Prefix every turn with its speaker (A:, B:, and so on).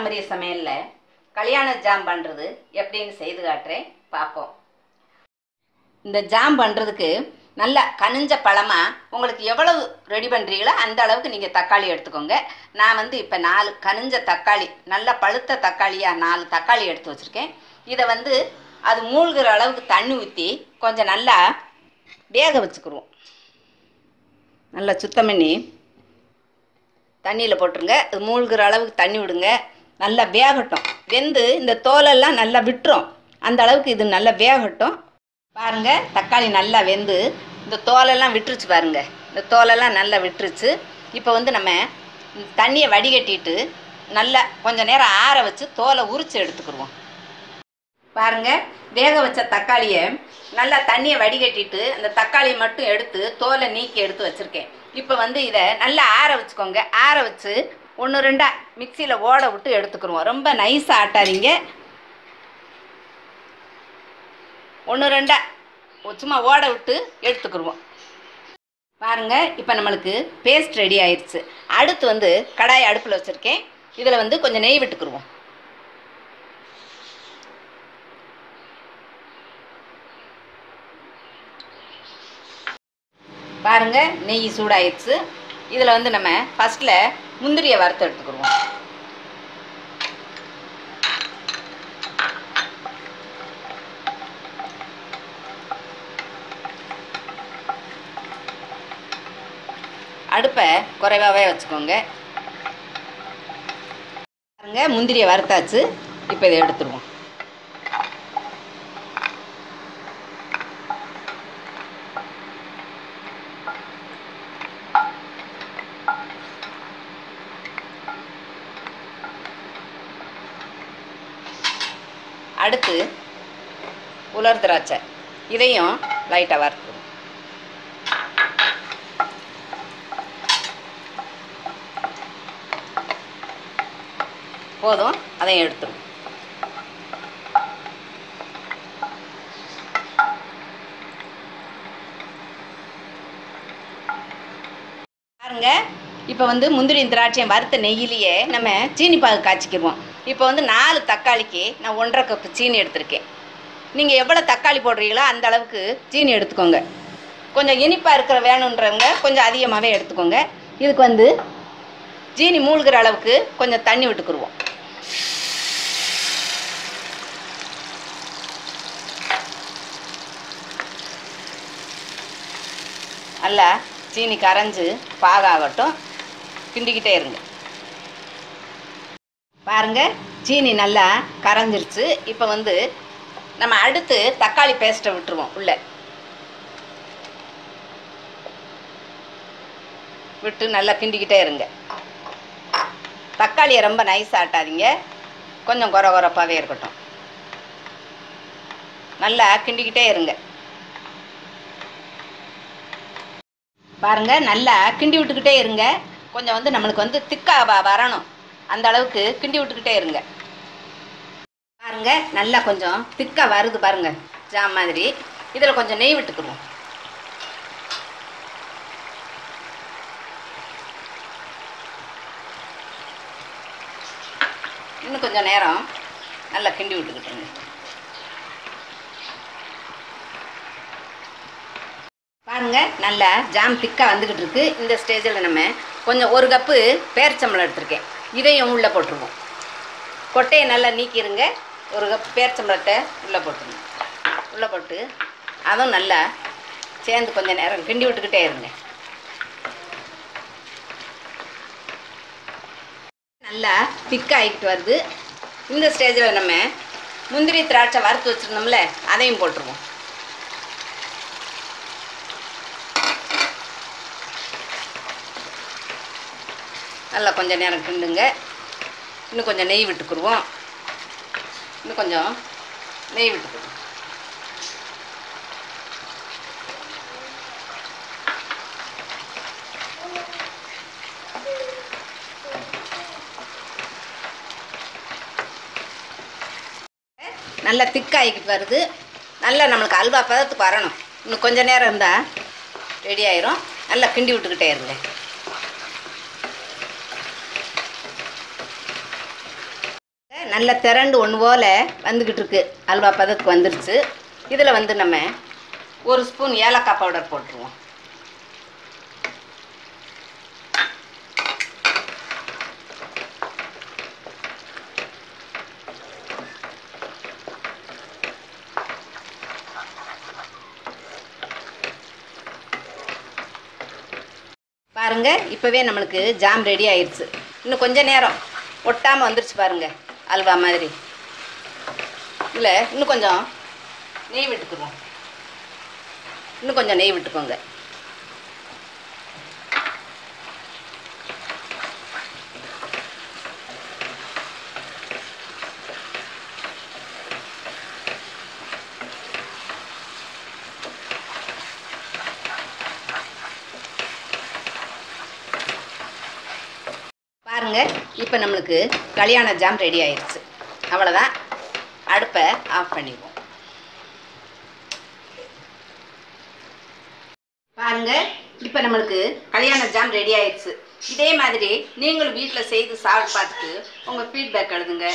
A: பாரம்பரிய சமையல்ல கல்யாண ஜாம் பண்ணுறது எப்படின்னு செய்து காட்டுறேன், பார்ப்போம். இந்த ஜாம் பண்ணுறதுக்கு நல்லா கனிஞ்ச பழமாக உங்களுக்கு எவ்வளவு ரெடி பண்ணுறீங்களோ அந்த அளவுக்கு நீங்கள் தக்காளி எடுத்துக்கோங்க. நான் இப்போ 4 கனிஞ்ச தக்காளி, நல்லா பழுத்த தக்காளியாக 4 தக்காளி எடுத்து வச்சுருக்கேன். இதை அது மூழ்கிற அளவுக்கு தண்ணி ஊற்றி கொஞ்சம் நல்லா வேக வச்சுக்கிடுவோம். நல்லா சுத்தம் பண்ணி தண்ணியில் போட்டுருங்க. இது மூழ்கிற அளவுக்கு தண்ணி விடுங்க. நல்லா வேகட்டும். வெந்து இந்த தோலெல்லாம் நல்லா விட்டுரும். அந்த அளவுக்கு இது நல்லா வேகட்டும். பாருங்கள், தக்காளி நல்லா வெந்து இந்த தோலெல்லாம் விட்டுருச்சு. பாருங்கள், இந்த தோலெல்லாம் நல்லா விட்டுருச்சு. இப்போ நம்ம தண்ணியை வடிகட்டிட்டு நல்லா கொஞ்சம் நேரம் ஆற வச்சு தோலை உரித்து எடுத்துக்கிடுவோம். பாருங்கள், வேக வச்ச தக்காளியை நல்லா தண்ணியை வடிகட்டிட்டு அந்த தக்காளியை மட்டும் எடுத்து தோலை நீக்கி எடுத்து வச்சுருக்கேன். இப்போ இதை நல்லா ஆற வச்சுக்கோங்க. ஆற வச்சு 1-2 மிக்சியில் ஓட விட்டு எடுத்துக்கிடுவோம். ரொம்ப நைஸாக ஆட்டாதீங்க. 1-2 சும்மா ஓட விட்டு எடுத்துக்கிடுவோம். பாருங்கள், இப்போ நம்மளுக்கு பேஸ்ட் ரெடி ஆயிடுச்சு. அடுத்து கடாய் அடுப்பில் வச்சுருக்கேன். இதில் கொஞ்சம் நெய் விட்டுக்கிடுவோம். பாருங்கள், நெய் சூடாயிடுச்சு. இதில் நம்ம ஃபஸ்ட்டில் முந்திரியை வறுத்து எடுத்துக்கிடுவோம். அடுப்பை குறைவாகவே வச்சுக்கோங்க. பாருங்கள், முந்திரியை வறுத்தாச்சு. இப்போ இதை எடுத்துருவோம். அடுத்து உலர் திராட்சை, இதையும் லைட்டாக வறுத்துருவோம். போதும், அதையும் எடுத்துருவோம். பாருங்க, இப்போ முந்திரியும் திராட்சையும் வறுத்த நெய்யிலேயே நம்ம சீனி பாகு காய்ச்சிக்கிடுவோம். இப்போ 4 தக்காளிக்கு நான் 1.5 கப்பு சீனி எடுத்திருக்கேன். நீங்கள் எவ்வளோ தக்காளி போடுறீங்களோ அந்த அளவுக்கு சீனி எடுத்துக்கோங்க. கொஞ்சம் இனிப்பாக இருக்கிற வேணுன்றவங்க கொஞ்சம் அதிகமாகவே எடுத்துக்கோங்க. இதுக்கு சீனி மூழ்கிற அளவுக்கு கொஞ்சம் தண்ணி விட்டுக்குருவோம். நல்லா சீனி கரைஞ்சி பாகாகட்டும். கிண்டிக்கிட்டே இருங்க. பாருங்கள், சீனி நல்லா கரைஞ்சிருச்சு. இப்போ நம்ம அடுத்து தக்காளி பேஸ்ட்டை விட்டுருவோம். உள்ளே விட்டு நல்லா கிண்டிக்கிட்டே இருங்க. தக்காளியை ரொம்ப நைஸ் ஆட்டாதீங்க, கொஞ்சம் கொரகொரப்பாகவே இருக்கட்டும். நல்லா கிண்டிக்கிட்டே இருங்க. பாருங்கள், நல்லா கிண்டி விட்டுக்கிட்டே இருங்க. கொஞ்சம் நம்மளுக்கு திக்காக வரணும். அந்த அளவுக்கு கிண்டி விட்டுக்கிட்டே இருங்க. பாருங்கள், நல்லா கொஞ்சம் திக்காக வருது. பாருங்கள், ஜாம் மாதிரி. இதில் கொஞ்சம் நெய் விட்டுக்குருவோம். இன்னும் கொஞ்சம் நேரம் நல்லா கிண்டி விட்டுக்கிட்டுருங்க. பாருங்கள், நல்லா ஜாம் திக்காக வந்துக்கிட்டு இருக்கு. இந்த ஸ்டேஜில் நம்ம கொஞ்சம் 1 கப்பு பேரிச்சம்பழம் எடுத்திருக்கேன். இதையும் உள்ளே போட்டுருவோம். கொட்டையை நல்லா நீக்கிடுங்க. 1 கப் பேரிச்சம்பழத்தை உள்ளே போட்டுருங்க. உள்ளே போட்டு அதுவும் நல்லா சேர்ந்து கொஞ்சம் நேரம் கிண்டி விட்டுக்கிட்டே இருங்க. நல்லா திக்காகிட்டு வருது. இந்த ஸ்டேஜில் நம்ம முந்திரி திராட்சை வறுத்து வச்சுருந்தோம்ல, அதையும் போட்டுருவோம். நல்லா கொஞ்சம் நேரம் கிண்டுங்க. இன்னும் கொஞ்சம் நெய் விட்டுக்குருவோம். இன்னும் கொஞ்சம் நெய் விட்டுக்குருவோம். நல்லா திக்காகிக்கிட்டு வருது. நல்லா நம்மளுக்கு அல்வா பதத்துக்கு வரணும். இன்னும் கொஞ்சம் நேரம் இருந்தால் ரெடி ஆயிரும். நல்லா கிண்டி விட்டுக்கிட்டே இருங்க. நல்ல திரண்டு ஒன்று போல் வந்துக்கிட்டு இருக்கு. அல்வா பதத்துக்கு வந்துருச்சு. இதில் வந்து நம்ம 1 ஸ்பூன் ஏலக்காய் பவுடர் போட்டுருவோம். பாருங்கள், இப்போவே நம்மளுக்கு ஜாம் ரெடி ஆயிடுச்சு. இன்னும் கொஞ்சம் நேரம் ஒட்டாமல் வந்துருச்சு பாருங்கள், அல்வா மாதிரி. இதில் இன்னும் கொஞ்சம் நெய் விட்டுக்குவோம். இன்னும் கொஞ்சம் நெய் விட்டுக்கோங்க. பாருங்கள், இப்போ நம்மளுக்கு கல்யாண ஜாம் ரெடி ஆயிடுச்சு. அவ்வளோதான், அடுப்பை ஆஃப் பண்ணிடுவோம். பாருங்கள், இப்போ நம்மளுக்கு கல்யாண ஜாம் ரெடி ஆயிடுச்சு. இதே மாதிரி நீங்களும் வீட்டில் செய்து சாப்பிட்டு பார்த்துட்டு உங்கள் ஃபீட்பேக் எழுதுங்க.